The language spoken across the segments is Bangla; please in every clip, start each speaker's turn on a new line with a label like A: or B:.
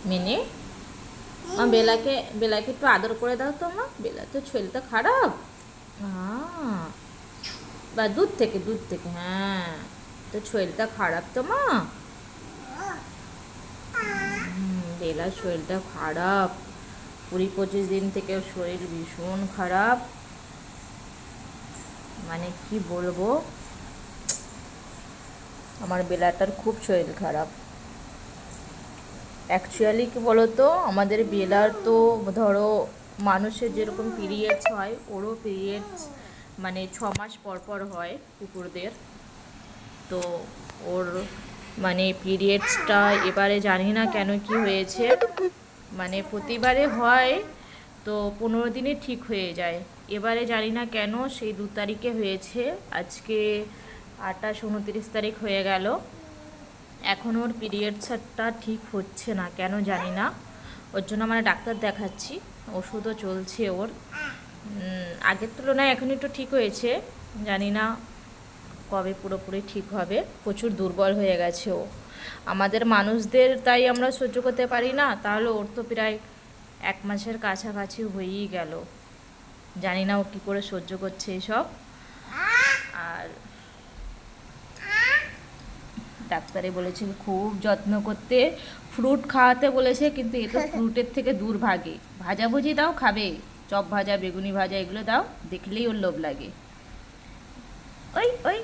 A: মিনি, মা বেলাকে বেলাকে একটু আদর করে দাও তো মা, বেলা তো শরীরটা খারাপ। বা দুধ থেকে হ্যাঁ, তো শরীরটা খারাপ তো মা। বেলার শরীরটা খারাপ, 20-25 দিন থেকে ওর শরীর ভীষণ খারাপ, মানে কি বলবো, আমার বেলাটার খুব শরীর খারাপ। অ্যাকচুয়ালি কি বলতো, আমাদের বেলার তো ধরো মানুষের যেরকম পিরিয়ডস হয়, ওরও পিরিয়ডস মানে 6 মাস পর পর হয় কুকুরদের। তো ওর মানে পিরিয়ডসটা এবারে জানি না কেন কি হয়েছে, মানে প্রতিবারে হয় তো 15 দিনে ঠিক হয়ে যায়, এবারে জানি না কেন সেই 2 তারিখে হয়েছে, আজকে 28-29 তারিখ হয়ে গেল, এখন ওর পিরিয়ডসটা ঠিক হচ্ছে না কেন জানি না। ওর জন্য আমরা ডাক্তার দেখাচ্ছি, ওষুধও চলছে ওর। আগের তুলনায় এখন একটু ঠিক হয়েছে, জানি না কবে পুরোপুরি ঠিক হবে। প্রচুর দুর্বল হয়ে গেছে ও, আমাদের মানুষদের তাই আমরা সহ্য করতে পারি না, তাহলে ওর তো প্রায় 1 মাসের কাছাকাছি হয়েই গেল, জানি না ও কী করে সহ্য করছে এসব। আর ডাক্তারে বলেছে খুব যত্ন করতে, ফ্রুট খাওয়াতে বলেছে, কিন্তু এ তো ফ্রুটের থেকে দূর ভাগে। ভাজাভুজি দাও খাবে, চপ ভাজা, বেগুনি ভাজা এগুলো দাও, দেখলেই ওর লোভ লাগে। ওই ওই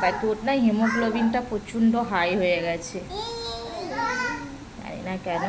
A: বাকি ওর না হিমোগ্লোবিনটা প্রচণ্ড হাই হয়ে গেছে, জানি না কেন।